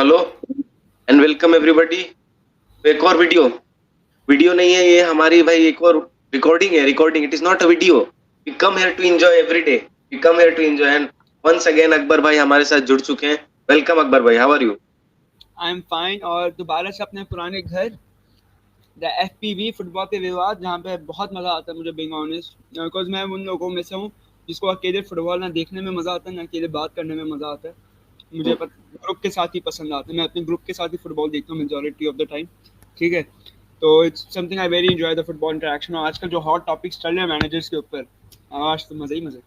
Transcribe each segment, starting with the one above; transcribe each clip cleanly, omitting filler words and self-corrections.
Hello and welcome everybody. एक और video नहीं है ये हमारी भाई, एक और रिकॉर्डिंग है। Recording, it is not a video. We come here to enjoy every day. We come here to enjoy and once again Akbar भाई हमारे साथ जुड़ चुके हैं। वेलकम अकबर भाई, how are you? I am fine. और दोबारा से अपने पुराने घर द FPV फुटबॉल पे विवाद, जहाँ पे बहुत मज़ा आता है मुझे, बीइंग ऑनेस्ट, बिकॉज मैं उन लोगों में से हूँ जिसको अकेले फुटबॉल ना देखने में मज़ा आता है ना अकेले बात करने में मज़ा आता है। मुझे ग्रुप के साथ ही पसंद आता है। मैं अपने ग्रुप के साथ ही फुटबॉल देखता हूँ मेजोरिटी ऑफ द टाइम। ठीक है, तो it's something I very enjoy the football interaction. और आजकल जो हॉट टॉपिक्स चल रहे हैं मैनेजर्स के ऊपर, आज तो मज़ा ही मज़ा।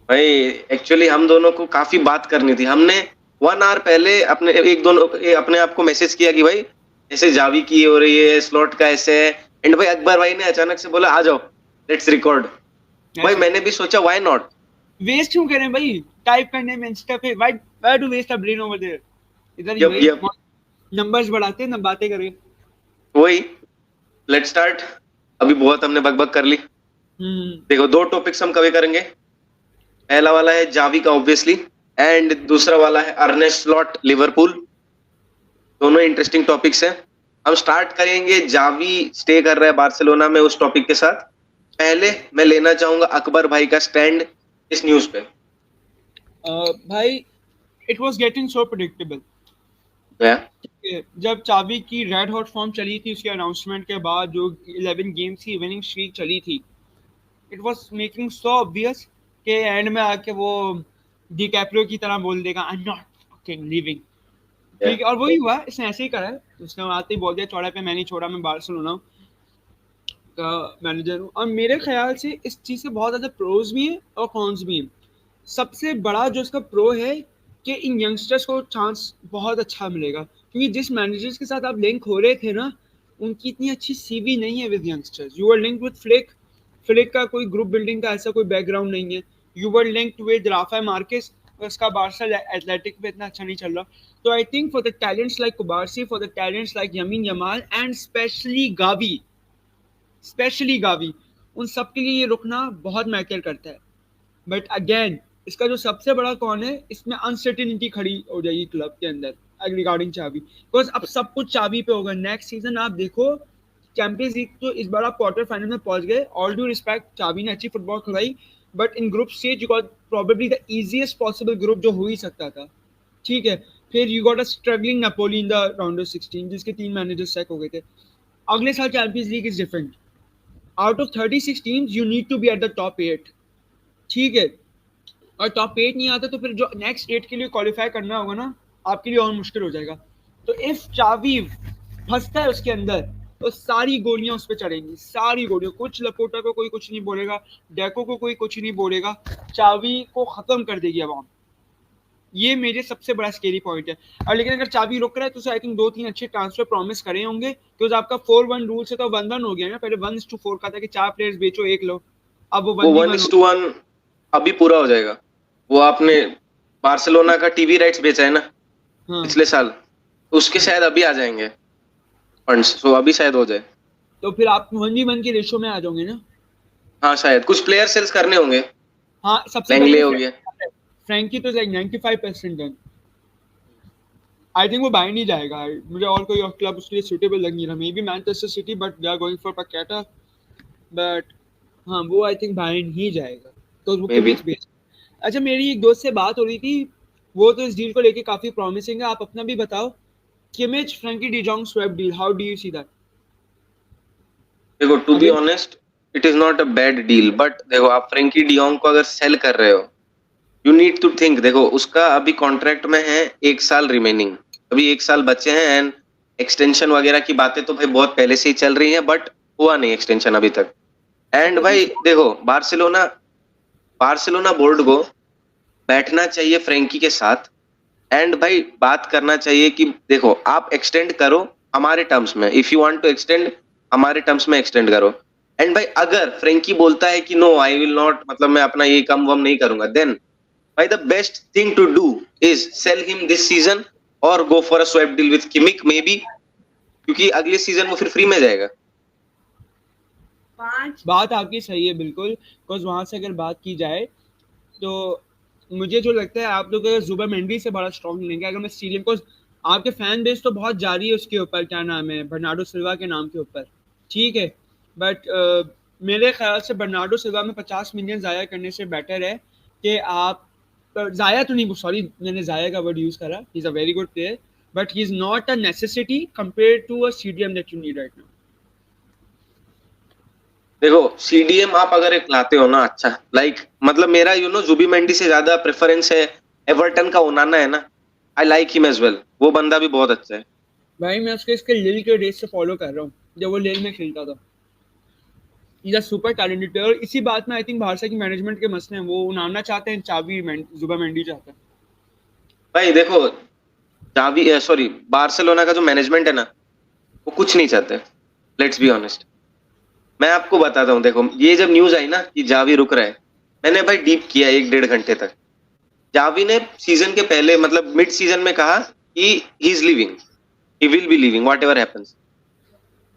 भाई एक्चुअली हम दोनों को काफी बात करनी थी। हमने 1 आवर पहले अपने एक दोनों अपने आप को मैसेज किया कि भाई ऐसे जावी की हो रही है, स्लॉट का ऐसे है। एंड भाई अकबर भाई ने अचानक से बोला आ जाओ, लेट्स रिकॉर्ड। भाई मैंने भी सोचा व्हाई नॉट। वेस्ट क्यों करें भाई टाइप करने में इंस्टा पे? Why to waste a brain over there? इधर ही यप वही यप, नंबर्स बढ़ाते हैं ना बातें करें। वही। Let's start. अभी बहुत हमने बकबक कर ली। देखो, 2 टॉपिक्स हम कवर करेंगे। पहला वाला है जावी का ऑब्वियसली, एंड दूसरा वाला है अर्ने स्लॉट लिवरपूल। दोनों इंटरेस्टिंग टॉपिक्स हैं। हम स्टार्ट करेंगे जावी स्टे कर रहा है बार्सिलोना में उस टॉपिक के साथ। पहले मैं लेना चाहूंगा अकबर भाई का स्टैंड इस न्यूज पे। भाई it was getting so predictable. या जब चावी की रेड हॉट फॉर्म चली थी उसके अनाउंसमेंट के बाद, जो 11 गेम्स की विनिंग स्ट्रीक चली थी, it was making so obvious कि एंड में आके वो डिकैप्रियो की तरह बोल देगा I am not fucking leaving. ठीक है, और वही हुआ, इसने ऐसे ही करा है। उसने आते ही बोल दिया चौड़े पे मैं नहीं छोड़ा, मैं बार्सिलोना का मैनेजर हूँ। और मेरे ख्याल से इस चीज़ से बहुत ज़्यादा प्रोज भी हैं और कॉन्स भी हैं। सबसे बड़ा जो इसका प्रो है कि इन यंगस्टर्स को चांस बहुत अच्छा मिलेगा, क्योंकि जिस मैनेजर्स के साथ आप लिंक हो रहे थे ना, उनकी इतनी अच्छी सीवी नहीं है with youngsters. You are linked with Flick. Flick का कोई ग्रुप बिल्डिंग का ऐसा कोई बैकग्राउंड नहीं है। You were linked with Rafa Marquez, उसका बार्सा एथलेटिक पे इतना अच्छा नहीं चल रहा। तो I think for the talents like Cubarsi, for the talents like Yamine Yamal and especially Gavi, उन सब के लिए ये रुकना बहुत मैटर करता है। बट अगेन, इसका जो सबसे बड़ा कौन है, इसमें अनसर्टेनिटी खड़ी हो जाएगी क्लब के अंदर रिगार्डिंग चाबी, बिकॉज अब सब कुछ चाबी पे होगा। नेक्स्ट सीजन आप देखो, चैंपियंस लीग तो इस बार आप क्वार्टर फाइनल में पहुंच गए, ऑल ड्यू रिस्पेक्ट, चाबी ने अच्छी फुटबॉल खिलाई, but in group stage you got probably the easiest possible group जो हो ही सकता था। ठीक है, फिर you got a struggling Napoli in the round of 16 जिसके 3 मैनेजर्स सेक हो गए थे। अगले साल Champions League is different. Out of 36 teams you need to be at the top 8। ठीक है, और टॉप 8 नहीं आता तो फिर जो नेक्स्ट 8 के लिए क्वालिफाई करना होगा ना, आपके लिए और मुश्किल हो जाएगा। तो इफ चावी फंसता है उसके अंदर, तो सारी गोलियां उस पर चढ़ेंगी, सारी गोलियां। कुछ लपोटा को कोई कुछ नहीं बोलेगा, डेको को कोई कुछ नहीं बोलेगा, चावी को खत्म कर देगी आवाम। ये मेरे सबसे बड़ा स्केरी पॉइंट है। और लेकिन अगर चाबी रुक रहा है तो आई थिंक 2-3 अच्छे ट्रांसफर प्रॉमिस करे होंगे, क्योंकि आपका 4-1 रूल से तो 1-1 हो गया ना। पहले 1:4 का था कि 4 प्लेयर्स बेचो 1 लो, अब वो वो 1v1 हो 1:1 अभी पूरा हो जाएगा। वो आपने बार्सिलोना का टीवी राइट्स बेचा है ना गया। हाँ, पिछले साल, उसके शायद अभी आ जाएंगे फंड्स, तो अभी शायद हो जाए। तो फिर आप 1v1 के रेशो में आ जाओगे ना। हाँ, शायद कुछ प्लेयर सेल्स करने होंगे। हाँ, सबसे पहले लैंगले तो हो गया। फ्रैंकी तो लाइक 95% डन। आई थिंक वो बाय नहीं जाएगा। मुझे और कोई और क्लब उसके लिए सूटेबल लग नहीं रहा। Maybe Manchester City, but they are going for Paqueta. But हाँ, वो आई थिंक बाय नहीं जाएगा, तो वो मे बी। किमिच बेच। अच्छा, मेरी एक दोस्त से बात हो रही थी, वो तो इस डील को लेके काफी प्रॉमिसिंग है। आप अपना भी बताओ, Kimmich Frenkie de Jong swap deal, how do you see that? देखो, टू बी अगले honest, it is not a bad deal, but देखो आप फ्रेंकी डियोंग को अगर सेल कर रहे हो, यू नीड टू थिंक। देखो उसका अभी कॉन्ट्रैक्ट में है 1 साल रिमेनिंग, अभी 1 साल बचे हैं। एंड एक्सटेंशन वगैरह की बातें तो भाई बहुत पहले से ही चल रही हैं, बट हुआ नहीं एक्सटेंशन अभी तक। एंड भाई देखो, बार्सिलोना बार्सिलोना बोर्ड को बैठना चाहिए फ्रेंकी के साथ, एंड भाई बात करना चाहिए कि देखो आप एक्सटेंड करो हमारे टर्म्स में। If you want to extend, हमारे टर्म्स में एक्सटेंड करो। एंड भाई अगर फ्रेंकी बोलता है कि नो आई विल नॉट, मतलब मैं अपना ये कम वम नहीं करूंगा, देन भाई the best thing to do is sell him this season और go for a swap deal with Kimmich maybe, क्योंकि अगले सीजन वो फिर फ्री में जाएगा। बात आपकी सही है बिल्कुल, बिकॉज वहां से अगर बात की जाए तो मुझे जो लगता है आप लोग अगर जुबामेंडी से बड़ा स्ट्रॉन्ग लेंगे अगर मैं स्टेडियम को, आपके फैन बेस तो बहुत जारी है उसके ऊपर, क्या नाम है, बर्नार्डो सिल्वा के नाम के ऊपर, ठीक है, बट मेरे ख्याल से बर्नार्डो सिल्वा में 50 मिलियन ज़ाया करने से बेटर है कि आप ज़ाया तो नहीं, सॉरी मैंने ज़ाया का वर्ड यूज़ करा, he is a very good player but he is not a necessity compare to a CDM that you need right now. देखो सीडीएम आप अगर एक लाते हो ना अच्छा, लाइक मतलब मेरा जुबीमेंडी से ज्यादा प्रेफरेंस है एवर्टन का ओनाना है ना, I like him as well, वो बंदा भी बहुत अच्छा है। भाई मैं उसको इसके लिल के डेज से फॉलो कर रहा हूँ, जब वो लिल में खेलता था, he is super talented player. इसी बात में आई थिंक बारसा की मैनेजमेंट के मसले हैं, वो उनाना चाहते हैं, चावी जुबामेंडी चाहते हैं। भाई देखो जावी सॉरी बार्सिलोना का जो मैनेजमेंट है ना, वो कुछ नहीं चाहते, लेट्स बी ऑनेस्ट। मैं आपको बताता हूँ, देखो ये जब न्यूज आई ना कि जावी रुक रहा है, मैंने भाई डीप किया 1-1.5 घंटे तक। जावी ने सीजन के पहले मतलब मिड सीजन में कहा कि he is living, he will be living what ever happens.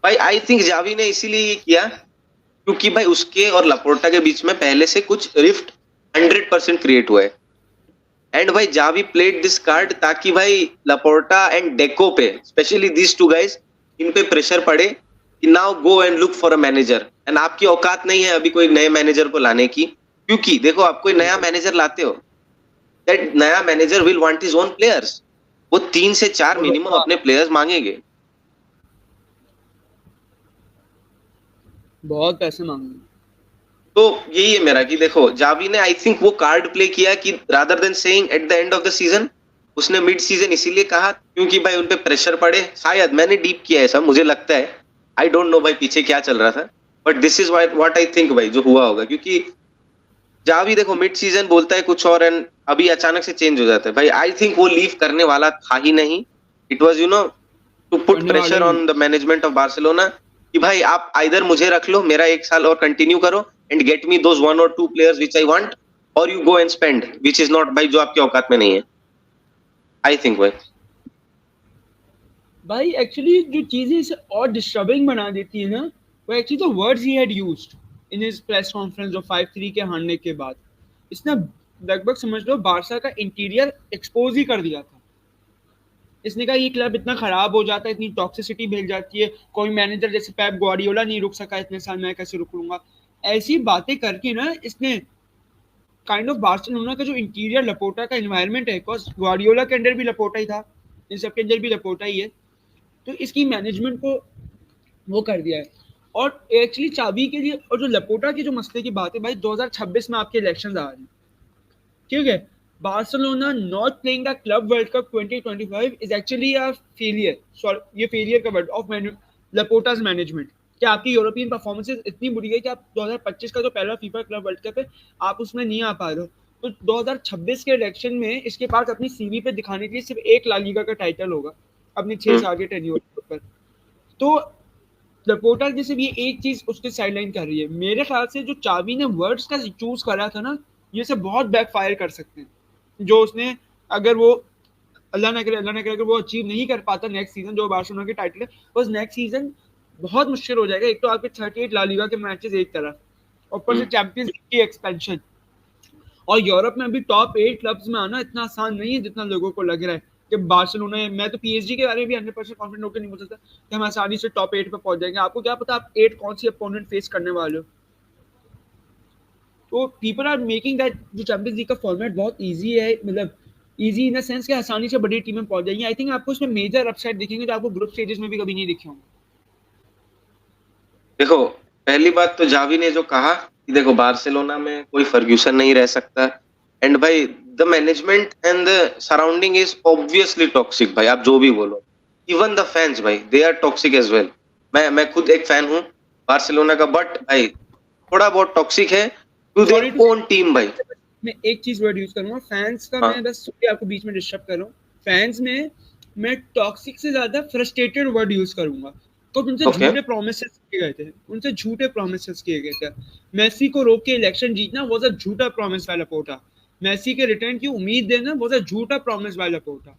भाई आई थिंक जावी ने इसीलिए ये किया क्योंकि भाई उसके और लपोर्टा के बीच में पहले से कुछ रिफ्ट 100% क्रिएट हुआ है। एंड भाई जावी प्लेड दिस कार्ड ताकि भाई लपोर्टा एंड डेको पे, स्पेशली दीज टू गाइज, इन पे प्रेशर पड़े कि now go and look for a manager, and आपकी औकात नहीं है अभी कोई नए मैनेजर को लाने की, क्योंकि देखो आप कोई नया मैनेजर लाते हो, दैट नया manager will want his own players, वो 3 से 4 मिनिमम अपने प्लेयर्स मांगेंगे। बहुत पैसे मांगे। तो यही है मेरा कि देखो जावी ने आई थिंक वो कार्ड प्ले किया कि rather than saying at the end of the season, उसने मिड सीजन इसीलिए कहा क्योंकि भाई उनपे प्रेशर पड़े, शायद मैंने डीप किया है सब, मुझे लगता है, आई डोंट नो भाई पीछे क्या चल रहा था, but this is what I think भाई जो हुआ होगा, क्योंकि जावी देखो मिड सीजन बोलता है कुछ और एंड अभी अचानक से चेंज हो जाता है। भाई आई थिंक वो लीव करने वाला था ही नहीं, इट वाज टू पुट करने वाले pressure he on the management of Barcelona कि भाई आप आइदर मुझे रख लो, मेरा 1 साल और कंटिन्यू करो and get me those 1 or 2 players which I want, और you go and spend which is not भाई जो आपके औकात में नहीं है, आई थिंक भाई। भाई एक्चुअली जो चीजें इसे और डिस्टर्बिंग बना देती है ना, वो actually the words he had used in his press conference जो 5-3 के हारने के बाद, इसने लगभग समझ लो बारसा का इंटीरियर एक्सपोज ही कर दिया था। इसने कहा ये क्लब इतना खराब हो जाता है, इतनी टॉक्सिसिटी मिल जाती है, कोई मैनेजर जैसे पेप ग्वार्डियोला नहीं रुक सका इतने साल, मैं कैसे रुक लूंगा, ऐसी बातें करके ना इसने काइंड ऑफ बार्सिलोना का जो इंटीरियर लपोटा का एनवायरनमेंट है, बिकॉज ग्वार्डियोला के अंदर भी लपोटा ही था, इन सब के अंदर भी लपोटा ही है, तो इसकी मैनेजमेंट को वो कर दिया है। और एक्चुअली चाबी के लिए और जो लपोटा की जो मसले की बात है भाई, 2026 में आपके इलेक्शंस आ रहे हैं, ठीक है, Barcelona not playing the club world cup 2025 is actually a failure, sorry ये फेलियर का वर्ड ऑफ लपोटास मैनेजमेंट, कि आपकी यूरोपियन परफॉर्मेंसेस इतनी बुरी है कि आप 2025 का जो पहला फीफा क्लब वर्ल्ड कप है आप उसमें नहीं आ पा रहे हो, तो 2026 के इलेक्शन में इसके पास अपनी सीवी पे दिखाने के लिए सिर्फ एक ला लीगा का टाइटल होगा अपने 6 साल के टेन्योर पर। तो लपोटा की सिर्फ ये एक चीज उसके साइडलाइन कर रही है। मेरे ख्याल से जो चावी ने वर्ड्स का चूज करा था ना, ये से बहुत बैकफायर कर सकते हैं, जो उसने अगर वो अल्लाह ना करे अगर वो अचीव नहीं कर पाता नेक्स्ट सीजन, जो बार्सिलोना के टाइटल है, उस नेक्स्ट सीजन बहुत मुश्किल हो जाएगा। एक तो आपके 38 ला लीगा के मैचेस एक तरफ, ऊपर से चैंपियंस लीग की एक्सपेंशन, और यूरोप में अभी टॉप 8 क्लब्स में आना इतना आसान नहीं है जितना लोगों को लग रहा है कि बार्सिलोना है। मैं तो पीएसजी के बारे में भी 100% कॉन्फिडेंट होकर नहीं बोल सकता कि हम आसानी से टॉप 8 पे पहुंच जाएंगे। आपको क्या पता आप 8 कौन सी अपोनेंट फेस करने वाले हो। तो पीपल आर मेकिंग दैट जो चैंपियंस लीग का फॉर्मेट बहुत इजी है, मतलब इजी इन द सेंस कि आसानी से बड़ी टीमें पहुंच जाएंगी। आई थिंक आपको इसमें मेजर अपसाइड दिखेंगे जो आपको ग्रुप स्टेजेस में भी कभी नहीं दिखे होंगे। देखो पहली बात तो जावी ने जो कहा कि देखो बार्सिलोना में कोई फर्ग्यूसन नहीं रह सकता, एंड भाई the management and the surrounding is obviously toxic, भाई आप जो भी बोलो, इवन द फैंस भाई they are toxic as well. मैं खुद एक फैन हूँ बार्सिलोना का, बट भाई थोड़ा बहुत टॉक्सिक है टू देयर ओन टीम भाई। मैं एक चीज वर्ड यूज करूंगा फैंस का, मैं बस आपको बीच में डिस्टर्ब कर रहा हूँ। फैंस में मैं टॉक्सिक से ज्यादा फ्रस्ट्रेटेड वर्ड यूज करूंगा। तो उनसे झूठे प्रोमिसेस किए गए थे, उनसे झूठे प्रोमिसेस किए गए थे। मेसी को रोक के इलेक्शन जीतना वाज अ झूठा प्रॉमिस बाय लपोर्टा, मेसी के रिटर्न की उम्मीद देना वाज अ झूठा प्रॉमिस बाय लपोर्टा।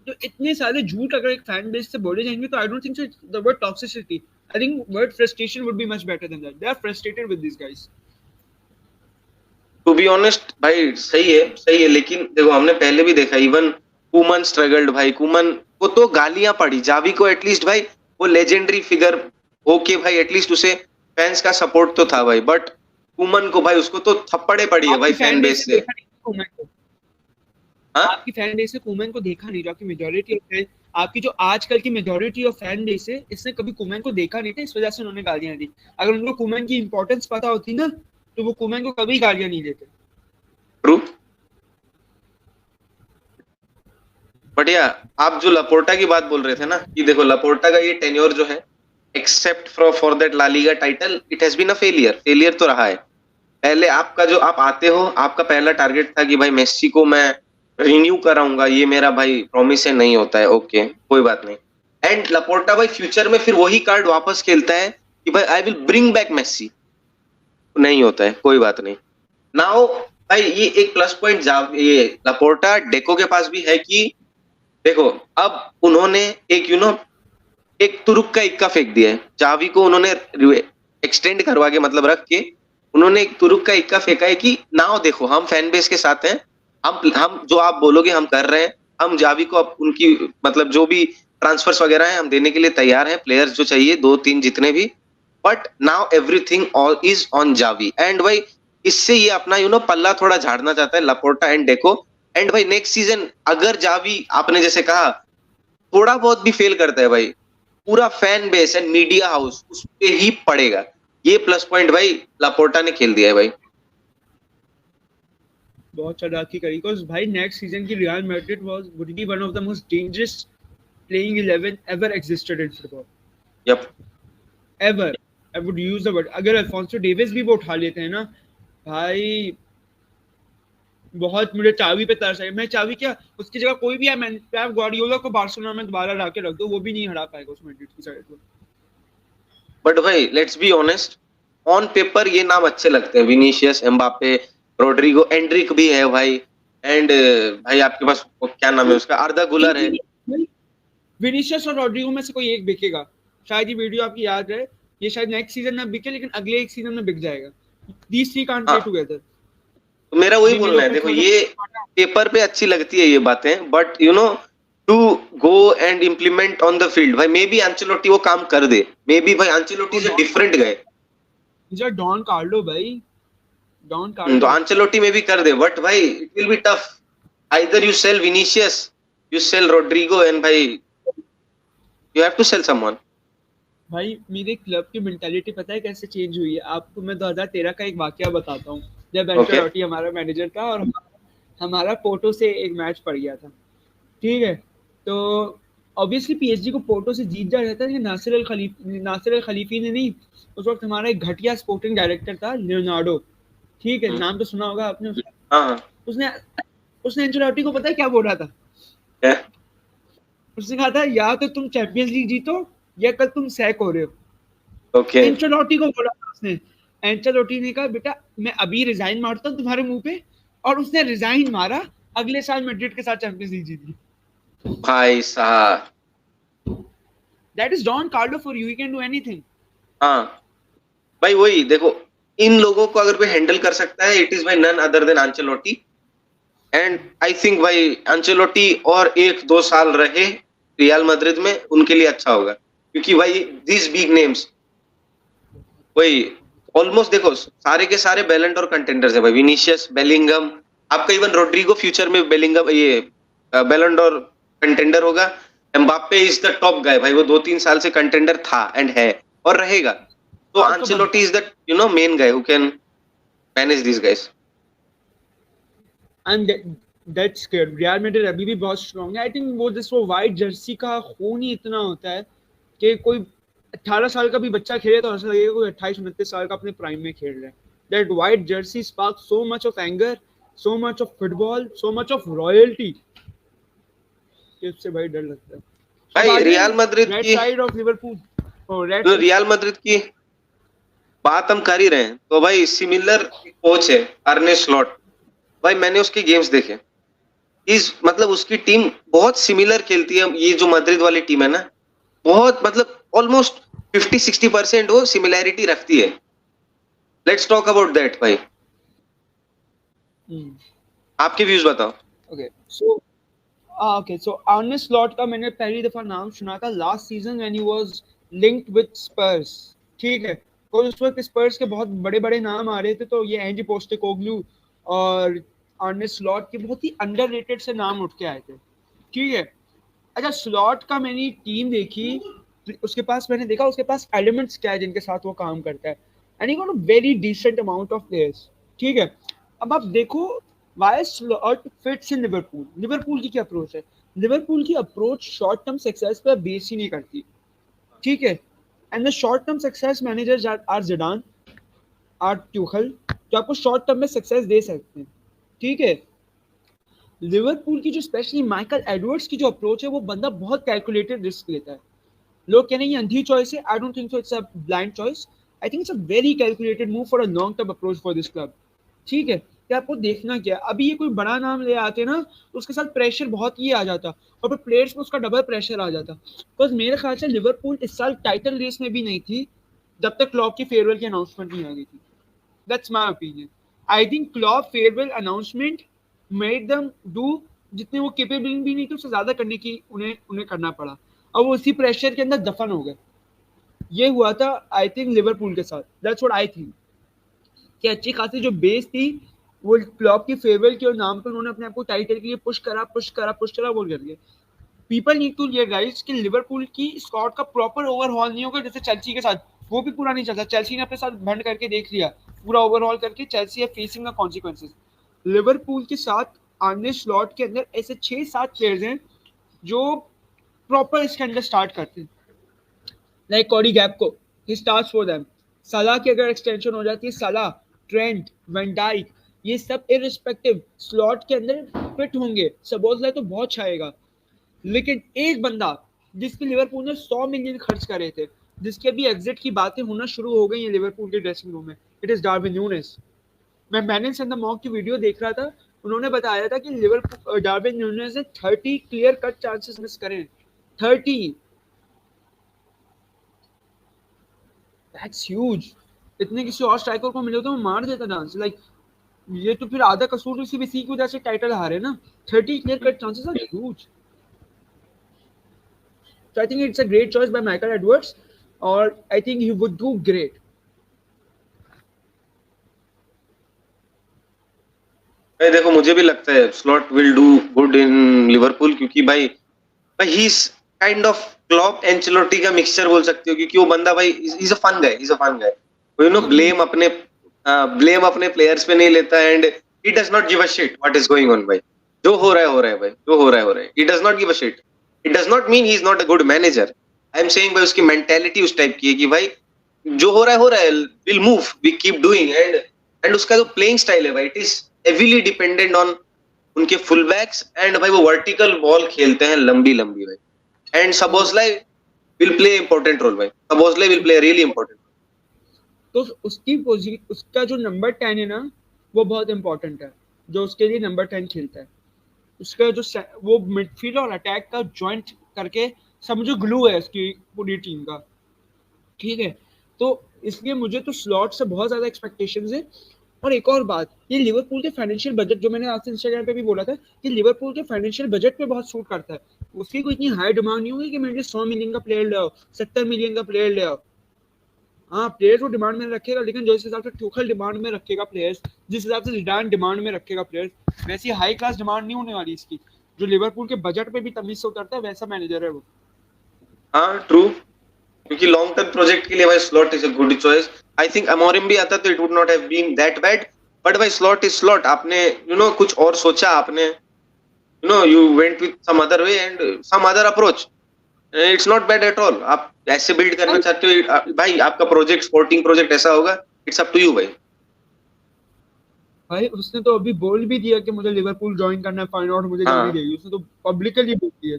तो इतने सारे झूठ अगर एक फैन बेस से बोले जाएंगे तो I don't think so the word toxicity, I think word frustration would be much better than that. They are frustrated with this guys. To be honest भाई सही है, लेकिन देखो हमने पहले भी देखा, इवन कुमन स्ट्रगल्ड भाई, कुमन को तो गालियां पड़ी, जावी को एटलीस्ट भाई वो लेजेंडरी फिगर होके भाई एटलीस्ट उसे फैंस का सपोर्ट तो था भाई, बट कुमन को भाई उसको तो थप्पड़े पड़ी है भाई आपकी फैन फैन बेस बेस से से। देखा नहीं कूमन को, हाँ आपकी फैन बेस से कूमन को देखा नहीं, जो आपकी मेजोरिटी ऑफ फैन, आपकी जो आजकल की मेजोरिटी ऑफ फैन बेस है, इसने कभी कूमन को देखा नहीं था, इस वजह से उन्होंने गालियां दी। अगर उनको कूमन की इंपॉर्टेंस पता होती ना, तो वो कूमन को कभी गालियां नहीं देते। ट्रू। बट या आप जो लपोर्टा की बात बोल रहे थे ना, कि देखो लपोर्टा का ये टेन्योर जो है, except for that La Liga title, it has been a failure तो रहा है। पहले आपका जो आप आते हो, आपका पहला टारगेट था कि भाई मेस्सी को मैं रिन्यू कराऊंगा, ये मेरा भाई प्रॉमिस है, नहीं होता है, ओके कोई बात नहीं। एंड लपोर्टा भाई फ्यूचर में फिर वही कार्ड वापस खेलता है कि भाई I will bring back Messi, नहीं होता है, कोई बात नहीं। नाउ भाई ये एक प्लस पॉइंट ये लपोर्टा डेको के पास भी है कि देखो अब उन्होंने एक एक तुरुक का इक्का फेंक दिया है, जावी को उन्होंने एक्सटेंड करवा के मतलब रख के उन्होंने एक तुरुक का इक्का फेंका है कि नाउ देखो हम फैन बेस के साथ हैं, हम जो आप बोलोगे हम कर रहे हैं, हम जावी को अब उनकी मतलब जो भी ट्रांसफर्स वगैरह हैं हम देने के लिए तैयार हैं, प्लेयर्स जो चाहिए 2-3 जितने भी, but now everything all is on Xavi. And भाई इससे ये अपना पल्ला थोड़ा झाड़ना चाहता है लपोर्टा एंड डेको। एंड भाई नेक्स्ट सीजन अगर जावी आपने जैसे कहा थोड़ा बहुत भी फेल करता है भाई, पूरा fan base and media house उस पे ही पड़ेगा। ये प्लस पॉइंट भाई लापोर्टा ने खेल दिया है भाई। बहुत चालाकी करी, बिकॉज़ भाई नेक्स्ट सीजन की Real Madrid would be one of the most dangerous playing 11 ever existed in football, yup ever, I would use the word. अगर अल्फोंसो डेविस भी वो उठा लेते हैं ना भाई, बहुत मुझे चावी पे तरस है। मैं चावी क्या, उसकी जगह कोई भी है, मैं पेप गार्डियोला को बार्सिलोना में दोबारा ला के रख दो, वो भी नहीं हरा पाएगा उस मैड्रिड की साइड को। बट भाई let's be honest, on paper ये नाम अच्छे लगते हैं, विनीशियस, एम्बापे, रोड्रिगो, एंड्रिक भी है भाई, एंड भाई आपके पास क्या नाम है उसका, आर्दा गुलर है। विनीशियस और रोड्रिगो में से कोई एक बिकेगा, शायद ये वीडियो आपकी याद रहे, ये शायद नेक्स्ट सीजन में बिके, लेकिन अगले एक सीजन में बिक जाएगा। These three can't play together. तो मेरा वही बोलना है, देखो ये पेपर पे अच्छी लगती है ये बातें, but to go and implement on the field भाई मे बी एंचेलोटी वो काम कर दे, मे बी भाई Ancelotti is a different guy, जो डॉन कार्लो भाई, डॉन तो कार्लो एंचेलोटी में भी कर दे, बट भाई it will be tough, either you sell Vinicius, you sell Rodrigo, and भाई you have to sell someone. भाई मेरे क्लब की मेंटालिटी पता है कैसे चेंज हुई है? आपको मैं 2013 का एक वाकया बताता हूँ, जब एंचेलोटी हमारा मैनेजर था और हमारा पोर्टो से एक मैच पड़ गया था, ठीक है? तो ऑब्वियसली पीएसजी को पोर्टो से जीत जा रहा था, लेकिन नासिर अल खलीफी ने नहीं, उस वक्त हमारा एक घटिया स्पोर्टिंग डायरेक्टर था लियोनार्डो, ठीक है, नाम तो सुना होगा आपने उसका। उसने एंचेलोटी को पता है क्या बोल रहा था? उसने कहा था या तो तुम चैंपियंस लीग जीतो या कल तुम सैक हो रहे हो। एंचेलोटी को बोला था उसने। एंचेलोटी ने कहा बेटा मैं अभी रिजाइन मारता हूँ तुम्हारे मुंह पे, और उसने रिजाइन मारा, अगले साल मैड्रिड के साथ चैंपियंस लीग जीती भाई साहब। That is Don Carlo for you, he can do anything. हाँ भाई वही देखो, इन लोगों को अगर कोई हैंडल कर सकता है इट इज भाई none other than Ancelotti, and I think भाई एंचेलोटी और 1-2 साल रहे रियल मैड्रिड में उनके लिए अच्छा होगा, क्योंकि भाई दिस बिग नेम्स वही ऑलमोस्ट देखो सारे के सारे बैलेंट और कंटेंडर्स है भाई, विनीशियस, बेलिंगम, आपका इवन रोड्रिगो फ्यूचर में बेलिंगम ये बैलेंट और कंटेंडर होगा, एम्बाप्पे इज द टॉप गाय भाई, वो 2-3 साल से कंटेंडर था एंड है और रहेगा, तो Ancelotti is the main guy who can manage this guys. And that's good. Real Madrid अभी भी बहुत स्ट्रांग है। आई थिंक वो वाइट जर्सी का खून ही इतना होता है कि कोई 18 साल का भी बच्चा खेले तो ऐसा लगेगा कोई 28-29 साल का अपने प्राइम में खेल रहा है। That white Jersey spark so much of anger, so much of football, so much of royalty, इससे भाई डर लगता है भाई। रियल मैड्रिड की साइड ऑफ लिवरपूल और रियल मैड्रिड की बात हम कर ही रहे हैं, तो भाई सिमिलर कोच है अर्ने स्लॉट, भाई मैंने उसके गेम्स देखे, मतलब उसकी टीम बहुत सिमिलर खेलती है, ये जो मैड्रिड वाली टीम है ना, बहुत मतलब ऑलमोस्ट 50-60% वो सिमिलैरिटी रखती है। लेट्स टॉक अबाउट दैट भाई। हम्म, आपके व्यूज बताओ। Okay so okay so Arne Slot का मैंने पहली दफा नाम सुना था last season when he was linked with Spurs, ठीक है। तो उस वक्त स्पर्स के बहुत बड़े बड़े नाम आ रहे थे, तो ये एंजी पोस्टेकोग्लू और आर्ने स्लॉट के बहुत ही अंडररेटेड से नाम उठ के आए थे, ठीक है। अच्छा, स्लॉट का मैंने टीम देखी, उसके पास मैंने देखा उसके पास एलिमेंट्स क्या है जिनके साथ वो काम करता है, and he got a very decent amount of players, ठीक है। अब आप देखो why Slot fits in Liverpool. Liverpool की क्या अप्रोच है? लिवरपूल की अप्रोच शॉर्ट टर्म सक्सेस पर बेस ही नहीं करती, ठीक है। And the short term success managers are Zidane, are Tuchel, जो आपको शॉर्ट टर्म में सक्सेस दे सकते हैं, ठीक है। लिवरपूल की जो स्पेशली माइकल एडवर्ड्स की जो अप्रोच है, वो बंदा बहुत कैलकुलेटेड रिस्क लेता है। लोग कह रहे हैं ये अंधी चॉइस है, आई don't think so, it's a blind choice. I think it's a very calculated move for a long term approach for this club, ठीक है। कि आपको देखना क्या है, अभी ये कोई बड़ा नाम ले आते ना तो उसके साथ प्रेशर बहुत ही आ जाता, और फिर प्लेयर्स में उसका डबल प्रेशर आ जाता। बिकॉज मेरे ख्याल से लिवरपूल इस साल टाइटल रेस में भी नहीं थी जब तक क्लॉप की फेयरवेल की अनाउंसमेंट नहीं आ गई थी। That's my opinion. I think Klopp farewell announcement made them do जितने वो केपेबल भी नहीं थे उससे ज्यादा करने की उन्हें उन्हें करना पड़ा, और वो उसी प्रेशर के अंदर दफन हो गए। ये हुआ था आई थिंक लिवरपूल के साथ, दैट्स व्हाट आई थिंक। कि अच्छी खासी जो बेस थी वो क्लॉप की फेयरवेल के नाम पर उन्होंने अपने आप को टाइटल के लिए पुश करा वो कर गए। पीपल नीड टू रियलाइज कि लिवरपूल की स्क्वाड का प्रॉपर ओवरहॉल नहीं होगा जैसे चेल्सी के साथ, वो भी पूरा नहीं चलता। चेल्सी ने अपने साथ भंड करके देख लिया, पूरा ओवरहॉल करके चेल्सी है फेसिंग द कॉन्सिक्वेंसेज। लिवरपूल के साथ आने स्लॉट के अंदर ऐसे 6-7 प्लेयर्स हैं जो प्रॉपर इसके अंदर स्टार्ट करते हैं, like Cody Gakpo, he starts for them. सलाह की अगर एक्सटेंशन हो जाती है, सलाह, ट्रेंट, वैन डाइक, ये सब इररिस्पेक्टिव स्लॉट के अंदर फिट होंगे। सबोज़लाई तो बहुत छाएगा, लेकिन एक बंदा जिसके लिवरपूल ने 100 मिलियन खर्च करे थे, जिसके अभी एग्जिट की बातें होना शुरू हो गई हैं लिवरपूल के ड्रेसिंग रूम में, इट इज डार्विन न्यूनेस। मैं मैनेज एंड द मॉक की वीडियो देख रहा था, उन्होंने बताया था कि लिवरपूल डार्विन न्यूनेस ने 30 क्लियर कट चांसेस मिस करे, 30। That's huge. इतने किसी और स्ट्राइकर को मिले तो वो मार देता डांस, लाइक ये तो फिर आधा कसूर इसी की वजह से टाइटल हारे ना। 30 clear cut chances are huge. So I think it's a great choice by Michael Edwards, or I think he would do great. भाई देखो मुझे भी लगता है Slot will do good in Liverpool, क्योंकि भाई भाई he is kind of Klopp Ancelotti का मिक्सचर बोल सकते हो, क्योंकि वो बंदा भाई is a fun guy, is a fun guy. वो यू नो ब्लेम अपने प्लेयर्स पे नहीं लेता, and he does not give a shit what is going on भाई। जो हो रहा है हो रहा है भाई, जो हो रहा है हो रहा है। ही does not give a shit. It does not mean he is not a good manager. I am saying भाई उसकी मेंटालिटी उस टाइप की है कि भाई जो हो रहा है will move, we keep doing. And उसका जो प्लेइंग स्टाइल है भाई, it is heavily dependent on उनके फुल बैक्स। एंड भाई वो वर्टिकल बॉल खेलते हैं लंबी लंबी भाई। And Szoboszlai will play important role भाई, Szoboszlai will play really important. तो उसका जो नंबर 10 है ना, वो बहुत इंपॉर्टेंट है, जो उसके लिए नंबर 10 खेलता है। उसका जो वो मिडफील्ड और अटैक का जॉइंट करके समझो ग्लू है उसकी पूरी टीम का, ठीक है। तो इसलिए मुझे तो स्लॉट से बहुत ज्यादा एक्सपेक्टेशंस है। और एक और बात, ये लिवरपूल के फाइनेंशियल बजट, जो मैंने आज इंस्टाग्राम पे भी बोला था कि लिवरपूल के फाइनेंशियल बजट पे बहुत सूट करता है। उसकी कोई इतनी हाई डिमांड नहीं होगी कि मेरे लिए 100 मिलियन का प्लेयर ले आओ, 70 मिलियन का प्लेयर ले आओ। हाँ, प्लेयर्स वो डिमांड में रखेगा, लेकिन जो इस हिसाब से टूखल डिमांड में रखेगा प्लेयर्स, जिस हिसाब से जिडान डिमांड में रखेगा प्लेयर्स, वैसी हाई क्लास डिमांड नहीं होने वाली इसकी। जो लिवरपूल के बजट पे भी तमीज से उतरता है, वैसा मैनेजर है वो। हाँ ट्रू, क्योंकि लॉन्ग टर्म प्रोजेक्ट के लिए भाई Slot is a good choice. I think Amorim भी आता तो it would not have been that bad, but भाई स्लॉट इज स्लॉट। आपने यू नो कुछ और सोचा, आपने you know you went with some other way and some other approach. It's not bad at all. आप ऐसे बिल्ड करना चाहते हो भाई, आपका प्रोजेक्ट स्पोर्टिंग प्रोजेक्ट ऐसा होगा, इट्स अप टू यू भाई। भाई उसने तो अभी बोल भी दिया कि मुझे लिवरपूल ज्वाइन करना है, फाइंड आउट मुझे जाने हाँ देगी, उसने तो पब्लिकली बोल दिया।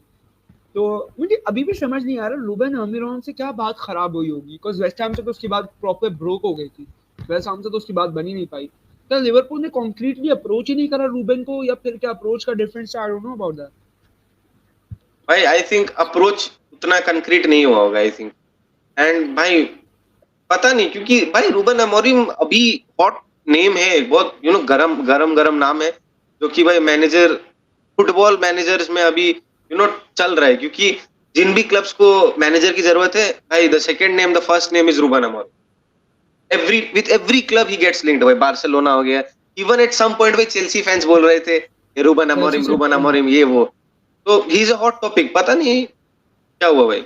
तो मुझे अभी भी समझ नहीं आ रहा रूबेन अमीरोन से क्या बात खराब हुई होगी, बिकॉज वेस्ट हैम से तो उसकी बात प्रॉपर ब्रोक हो गई थी, वेस्ट हैम से तो उसकी बात बनी नहीं पाई। तो लिवरपूल ने कॉन्क्रीटली अप्रोच ही नहीं करा रूबेन को, या फिर क्या अप्रोच का difference, I don't know about that. भाई आई थिंक अप्रोच उतना कंक्रीट नहीं हुआ होगा आई थिंक। एंड भाई पता नहीं, क्योंकि भाई रूबन अमोरिम अभी हॉट नेम है, बहुत गरम गरम गरम नाम है, जो कि भाई मैनेजर, फुटबॉल मैनेजर्स में अभी चल रहा है, क्योंकि जिन भी क्लब्स को मैनेजर की जरूरत है भाई, the second name, the first name is Ruben Amorim. Every club he gets linked. भाई बार्सिलोना हो गया, इवन एट सम पॉइंट भाई चेल्सी फैंस बोल रहे थे रूबन अमोरिम ये वो, तो he is a hot topic. पता नहीं क्या हुआ भाई.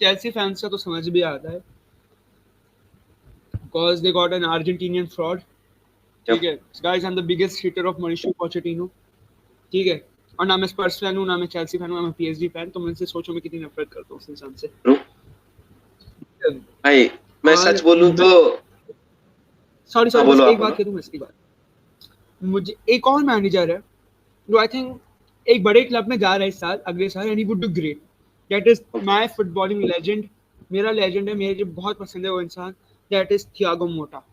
चेल्सी फैंस का तो समझ भी आता है, because they got an Argentinian fraud. ठीक है, guys, I'm the biggest hater of Mauricio Pochettino. ठीक है, और ना मैं स्पर्स फैन हूँ, ना मैं चेल्सी फैन हूँ, ना मैं पीएसजी फैन, तो मैं इनसे सोचो मैं कितनी नफरत करता हूँ उस इंसान से. भाई मैं सच बोलूं तो सॉरी बोलो, एक बात करूँ इसकी बात. मुझे एक और मैनेजर है जो आई थिंक एक बड़े क्लब में जा रहा है इस साल, अगले साल, and he would do great. That is my footballing legend. मेरा लेजेंड है, मुझे बहुत पसंद है वो इंसान. दैट इज थियागो मोटा.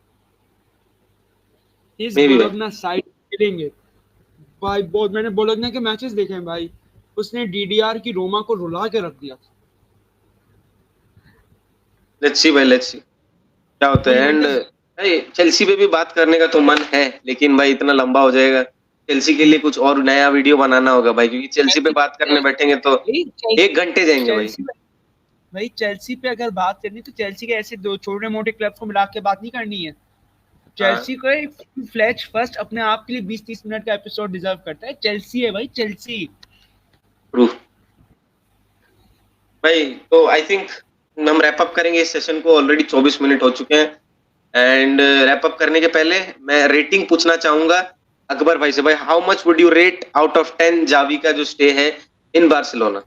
इस बोलोग्ना साइड खेलेंगे भाई, बहुत मैंने बोलोग्ना के मैचेस देखे हैं भाई, उसने डीडीआर की रोमा को रुला के रख दिया. लेट्स सी भाई, लेट्स सी क्या होता है. एंड भाई चेल्सी पे भी बात करने का तो मन है, लेकिन भाई इतना लंबा हो जाएगा. चेल्सी के लिए कुछ और नया वीडियो बनाना होगा भाई, क्योंकि चेल्सी पे बात करने बैठेंगे तो 1 घंटे जाएंगे भाई. भाई चेल्सी पे अगर बात करनी तो चेल्सी के ऐसे दो छोटे मोटे क्लब को मिला के बात नहीं करनी है. चेल्सी को एक फ्लैश फर्स्ट अपने आप के लिए 20-30 मिनट का एपिसोड डिजर्व करता है. चेल्सी है भाई, चेल्सी. भाई तो आई थिंक हम रैप अप करेंगे इस सेशन को. ऑलरेडी 24 मिनट हो चुके हैं. एंड रैप अप करने के पहले मैं रेटिंग पूछना चाहूंगा अकबर भाई से. भाई how much would you rate out of 10 Xavi का जो स्टे है इन बार्सिलोना?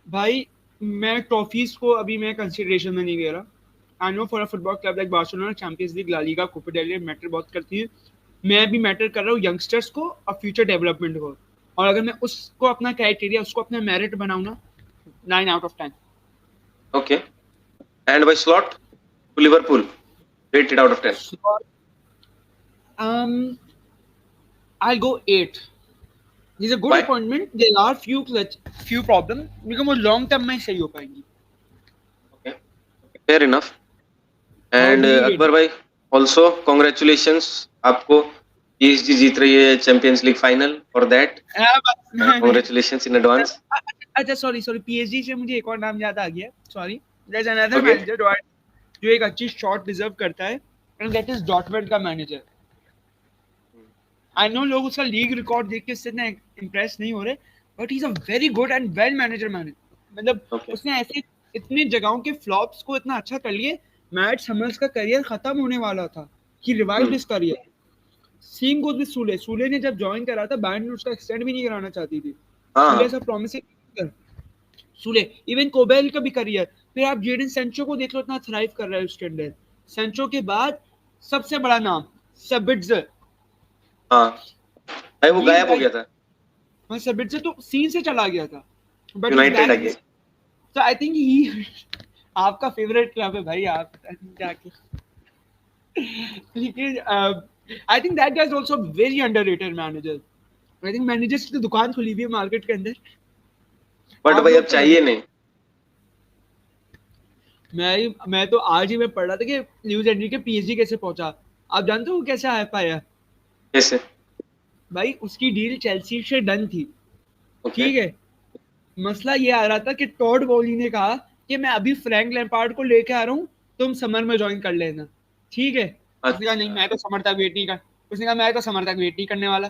भाई मैं ट्रॉफीज को अभी मैं कंसीडरेशन में नहीं ले रहा. I know for a football club like Barcelona, Champions League, La Liga, Copa del Rey matter बहुत करती है. मैं भी मैटर कर रहा हूँ यंगस्टर्स को और फ्यूचर डेवलपमेंट को. और अगर मैं उसको अपना क्राइटेरिया, उसको अपना मेरिट बनाऊं ना, 9 out of 10. Okay. And by Slot Liverpool rated out of 10? I'll go 8. He's a good Why? appointment. There are few problems, लेकिन वो long term में सही हो पाएंगी. Okay, fair enough. And Akbar भाई also congratulations आपको. PSG जीत रही है champions league final. For that congratulations in advance. अच्छा सॉरी PSG से मुझे एक और नाम याद आ गया. सॉरी, there's another manager जो एक अच्छी शॉट डिजर्व करता है, and that is डॉर्टमुंड का मैनेजर. आई नो लोग उसका लीग रिकॉर्ड देख के इससे इतना इम्प्रेस नहीं हो रहे, but he is a very good and well manager. मतलब उसने ऐसे इतनी जगहों के फ्लॉप्स को इतना अच्छा कर लिए. मैट हमेल्स का करियर खत्म होने वाला था, he revived his career. Same goes with Soulé. Soulé ने जब ज्वाइन करा था, बायर्न उसका एक्सटेंड भी नहीं कराना चाहती थी. सूले ऐसा प्रॉमिसिंग सूले. इवन कोबेल का भी करियर. फिर आप जेडन सेंचो को देख लो, इतना थ्राइव कर रहा है उसके अंदर. सेंचो के बाद सबसे बड़ा नाम सबिट्जर. हाँ वो गायब हो गया था. हाँ, सबिट्जर तो सीन से चला गया था, बट यूनाइटेड आ गया. तो आई थिंक ही आपका फेवरेट क्लब है भाई. आप जाके लेकिन I think that guys also very underrated manager. I think managers की दुकान खुली हुई है मार्केट के अंदर, बट भाई अब चाहिए नहीं. मैं तो आज ही मैं पढ़ रहा था कि न्यूज़ एंट्री के PSG कैसे पहुंचा. आप जानते हो कैसे आ पाया? कैसे? भाई उसकी डील चेल्सी से डन थी. ठीक है, मसला ये आ रहा था कि टॉड बॉली ने कहा कि मैं अभी फ्रैंक लैम्पार्ड को लेके आ रहा हूँ, तुम समर में ज्वाइन कर लेना. ठीक है. उसने कहा नहीं, मैं तो समर तक वेट नहीं कर. उसने कहा मैं तो समर तक वेट नहीं करने वाला.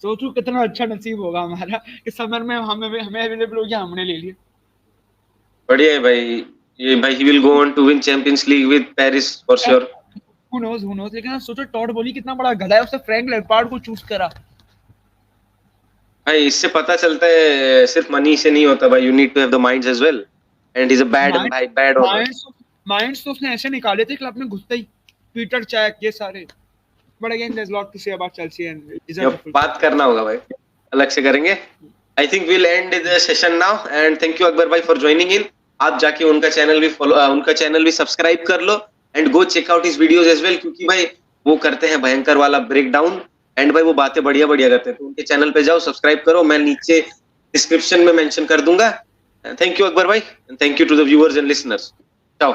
सोचो कितना अच्छा नसीब होगा हमारा कि समर में हमें अवेलेबल हो गया, हमने ले लिया. बढ़िया है भाई. ये भाई he will go on to win Champions League with Paris for sure. Who knows. लेकिन सोचो टॉड बॉली कितना बड़ा गधा है, उसने फ्रैंक लैम्पार्ड को चूज करा. भाई इससे पता चलता है सिर्फ मनी से नहीं होता भाई. You need to have the minds as well. And he's a bad minds तो उसने ऐसे निकाले थे क्लब में घुसते ही. पीटर चैक, ये सारे. But again, there's a lot to say about Chelsea and बात करना होगा भाई, अलग से करेंगे. I think we'll end the session now and thank you Akbar भाई for joining in. आप जाके उनका चैनल भी सब्सक्राइब कर लो and go check out his videos as well, क्योंकि भाई वो करते हैं भयंकर वाला ब्रेकडाउन एंड भाई वो बातें बढ़िया करते हैं. तो उनके चैनल पे जाओ, सब्सक्राइब करो. मैं नीचे डिस्क्रिप्शन में मेंशन कर दूंगा. थैंक यू अकबर भाई, and thank you to the viewers and listeners. चाओ.